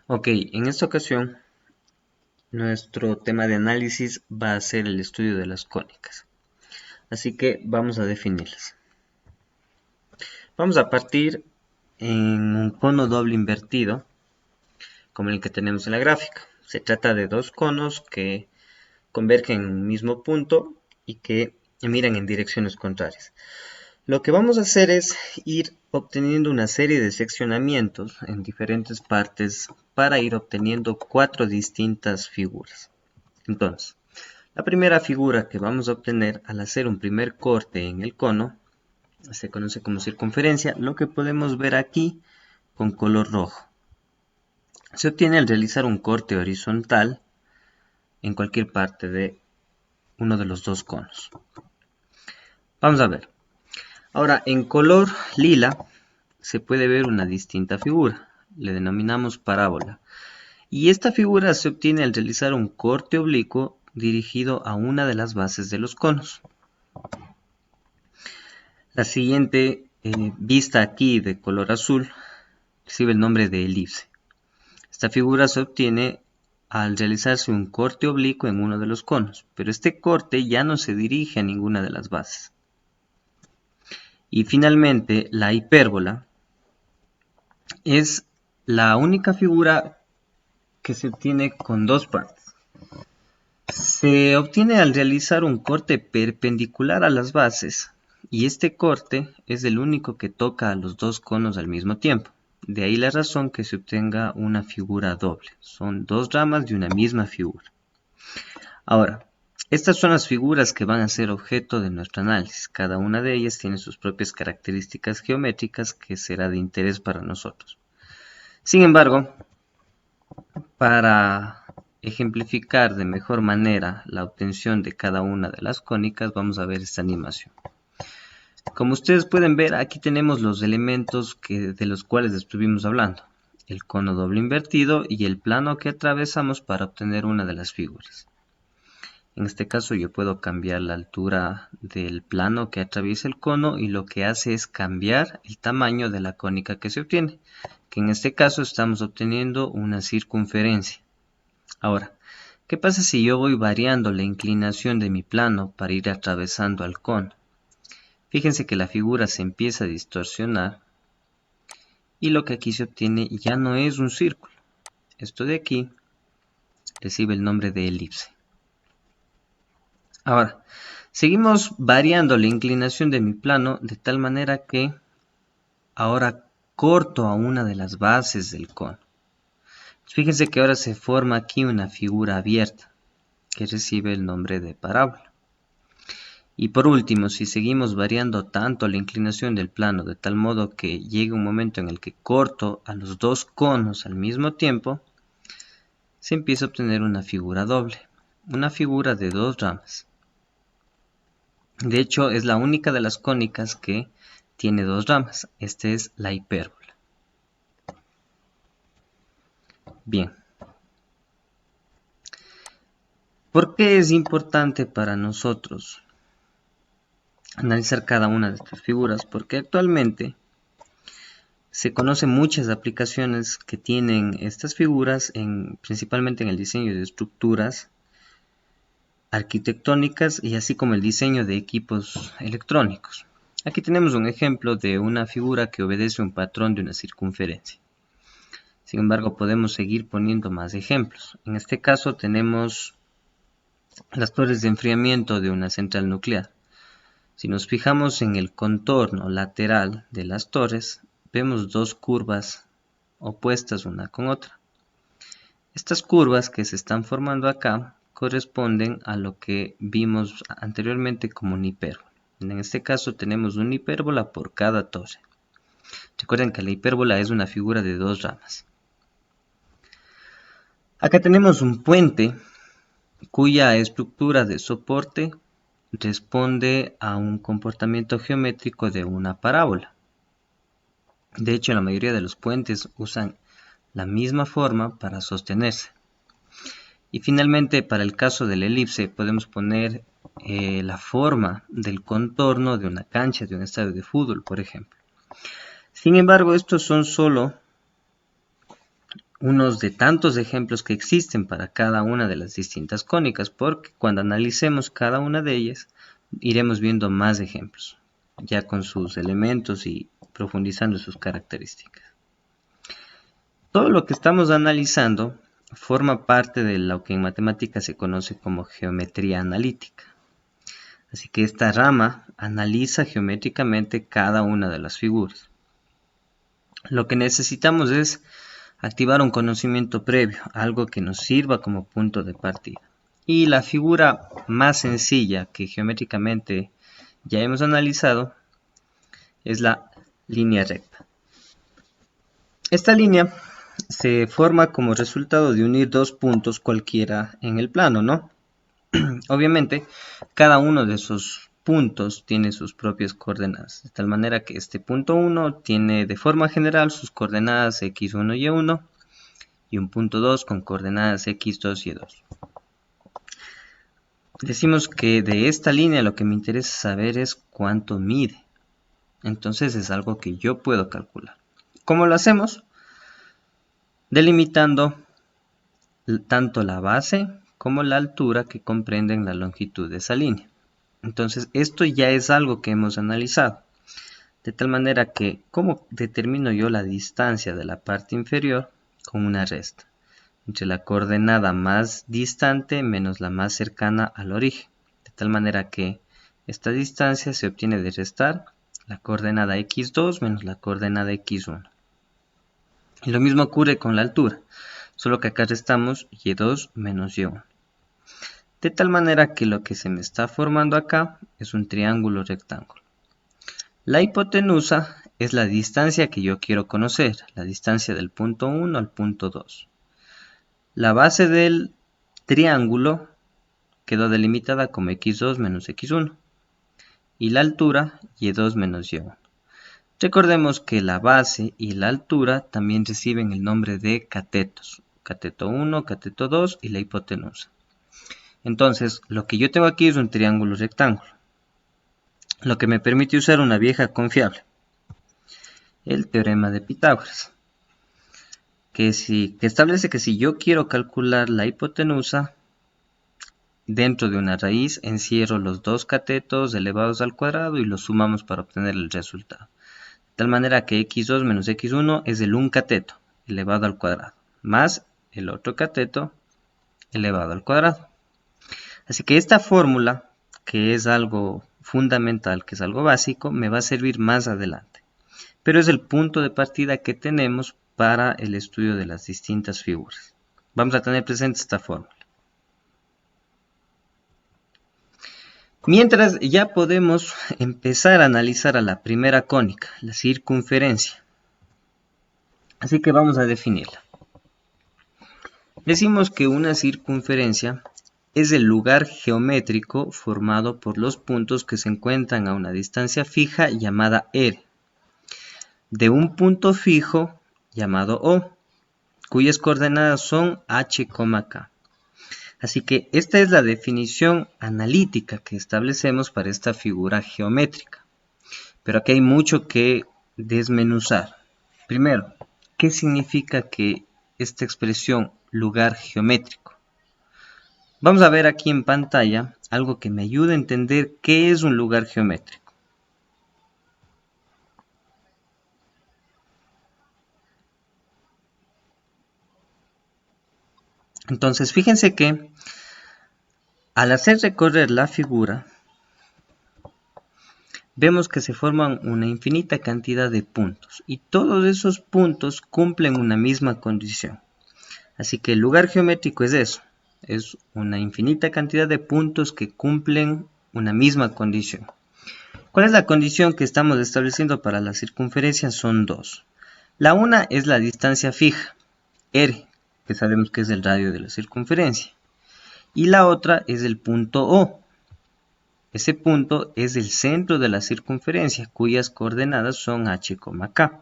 Ok, en esta ocasión nuestro tema de análisis va a ser el estudio de las cónicas. Así que vamos a definirlas. Vamos a partir en un cono doble invertido, como el que tenemos en la gráfica. Se trata de dos conos que convergen en un mismo punto y que miran en direcciones contrarias. Lo que vamos a hacer es ir obteniendo una serie de seccionamientos en diferentes partes para ir obteniendo cuatro distintas figuras. Entonces, la primera figura que vamos a obtener al hacer un primer corte en el cono se conoce como circunferencia, lo que podemos ver aquí con color rojo. Se obtiene al realizar un corte horizontal en cualquier parte de uno de los dos conos. Vamos a ver. Ahora, en color lila se puede ver una distinta figura. Le denominamos parábola. Y esta figura se obtiene al realizar un corte oblicuo dirigido a una de las bases de los conos. La siguiente vista aquí de color azul recibe el nombre de elipse. Esta figura se obtiene al realizarse un corte oblicuo en uno de los conos, pero este corte ya no se dirige a ninguna de las bases. Y finalmente, la hipérbola es la única figura que se obtiene con dos partes. Se obtiene al realizar un corte perpendicular a las bases, y este corte es el único que toca a los dos conos al mismo tiempo. De ahí la razón que se obtenga una figura doble. Son dos ramas de una misma figura. Ahora, estas son las figuras que van a ser objeto de nuestro análisis. Cada una de ellas tiene sus propias características geométricas que será de interés para nosotros. Sin embargo, para ejemplificar de mejor manera la obtención de cada una de las cónicas, vamos a ver esta animación. Como ustedes pueden ver, aquí tenemos los elementos de los cuales estuvimos hablando. El cono doble invertido y el plano que atravesamos para obtener una de las figuras. En este caso yo puedo cambiar la altura del plano que atraviesa el cono y lo que hace es cambiar el tamaño de la cónica que se obtiene, que en este caso estamos obteniendo una circunferencia. Ahora, ¿qué pasa si yo voy variando la inclinación de mi plano para ir atravesando al cono? Fíjense que la figura se empieza a distorsionar y lo que aquí se obtiene ya no es un círculo. Esto de aquí recibe el nombre de elipse. Ahora, seguimos variando la inclinación de mi plano de tal manera que ahora corto a una de las bases del cono. Fíjense que ahora se forma aquí una figura abierta que recibe el nombre de parábola. Y por último, si seguimos variando tanto la inclinación del plano de tal modo que llegue un momento en el que corto a los dos conos al mismo tiempo, se empieza a obtener una figura doble, una figura de dos ramas. De hecho, es la única de las cónicas que tiene dos ramas. Esta es la hipérbola. Bien. ¿Por qué es importante para nosotros analizar cada una de estas figuras? Porque actualmente se conocen muchas aplicaciones que tienen estas figuras, principalmente en el diseño de estructuras arquitectónicas y así como el diseño de equipos electrónicos. Aquí tenemos un ejemplo de una figura que obedece un patrón de una circunferencia. Sin embargo, podemos seguir poniendo más ejemplos. En este caso tenemos las torres de enfriamiento de una central nuclear. Si nos fijamos en el contorno lateral de las torres, vemos dos curvas opuestas una con otra. Estas curvas que se están formando acá corresponden a lo que vimos anteriormente como una hipérbola. En este caso tenemos una hipérbola por cada torre. Recuerden que la hipérbola es una figura de dos ramas. Acá tenemos un puente cuya estructura de soporte responde a un comportamiento geométrico de una parábola. De hecho, la mayoría de los puentes usan la misma forma para sostenerse. Y finalmente, para el caso de la elipse, podemos poner la forma del contorno de una cancha, de un estadio de fútbol, por ejemplo. Sin embargo, estos son solo unos de tantos ejemplos que existen para cada una de las distintas cónicas, porque cuando analicemos cada una de ellas, iremos viendo más ejemplos, ya con sus elementos y profundizando sus características. Todo lo que estamos analizando forma parte de lo que en matemáticas se conoce como geometría analítica. Así que esta rama analiza geométricamente cada una de las figuras. Lo que necesitamos es activar un conocimiento previo, algo que nos sirva como punto de partida. Y la figura más sencilla que geométricamente ya hemos analizado es la línea recta. Esta línea se forma como resultado de unir dos puntos cualquiera en el plano, ¿no? Obviamente, cada uno de esos puntos tiene sus propias coordenadas, de tal manera que este punto 1 tiene de forma general sus coordenadas x1 y y1, y un punto 2 con coordenadas x2 y y2. Decimos que de esta línea lo que me interesa saber es cuánto mide. Entonces es algo que yo puedo calcular. ¿Cómo lo hacemos? Delimitando tanto la base como la altura que comprenden la longitud de esa línea. Entonces esto ya es algo que hemos analizado. De tal manera que, ¿cómo determino yo la distancia de la parte inferior? Con una resta entre la coordenada más distante menos la más cercana al origen. De tal manera que esta distancia se obtiene de restar la coordenada x2 menos la coordenada x1. Y lo mismo ocurre con la altura, solo que acá restamos y2 menos y1. De tal manera que lo que se me está formando acá es un triángulo rectángulo. La hipotenusa es la distancia que yo quiero conocer, la distancia del punto 1 al punto 2. La base del triángulo quedó delimitada como x2 menos x1 y la altura y2 menos y1. Recordemos que la base y la altura también reciben el nombre de catetos, cateto 1, cateto 2 y la hipotenusa. Entonces, lo que yo tengo aquí es un triángulo rectángulo, lo que me permite usar una vieja confiable, el teorema de Pitágoras, que establece que si yo quiero calcular la hipotenusa, dentro de una raíz encierro los dos catetos elevados al cuadrado y los sumamos para obtener el resultado. De tal manera que x2 menos x1 es el un cateto elevado al cuadrado, más el otro cateto elevado al cuadrado. Así que esta fórmula, que es algo fundamental, que es algo básico, me va a servir más adelante. Pero es el punto de partida que tenemos para el estudio de las distintas figuras. Vamos a tener presente esta fórmula. Mientras ya podemos empezar a analizar a la primera cónica, la circunferencia. Así que vamos a definirla. Decimos que una circunferencia es el lugar geométrico formado por los puntos que se encuentran a una distancia fija llamada R, de un punto fijo llamado O, cuyas coordenadas son h, k. Así que esta es la definición analítica que establecemos para esta figura geométrica. Pero aquí hay mucho que desmenuzar. Primero, ¿qué significa que esta expresión lugar geométrico? Vamos a ver aquí en pantalla algo que me ayude a entender qué es un lugar geométrico. Entonces, fíjense que al hacer recorrer la figura, vemos que se forman una infinita cantidad de puntos y todos esos puntos cumplen una misma condición. Así que el lugar geométrico es eso, es una infinita cantidad de puntos que cumplen una misma condición. ¿Cuál es la condición que estamos estableciendo para la circunferencia? Son dos. La una es la distancia fija, R, que sabemos que es el radio de la circunferencia. Y la otra es el punto O. Ese punto es el centro de la circunferencia, cuyas coordenadas son h, k.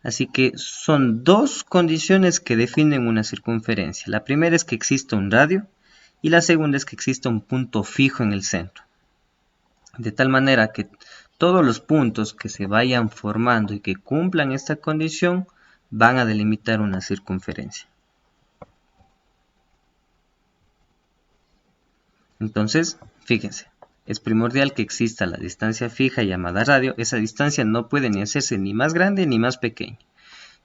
Así que son dos condiciones que definen una circunferencia. La primera es que exista un radio y la segunda es que exista un punto fijo en el centro. De tal manera que todos los puntos que se vayan formando y que cumplan esta condición van a delimitar una circunferencia. Entonces, fíjense, es primordial que exista la distancia fija llamada radio. Esa distancia no puede ni hacerse ni más grande ni más pequeña.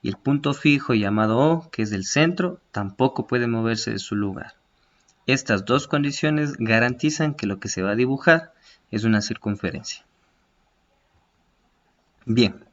Y el punto fijo llamado O, que es el centro, tampoco puede moverse de su lugar. Estas dos condiciones garantizan que lo que se va a dibujar es una circunferencia. Bien,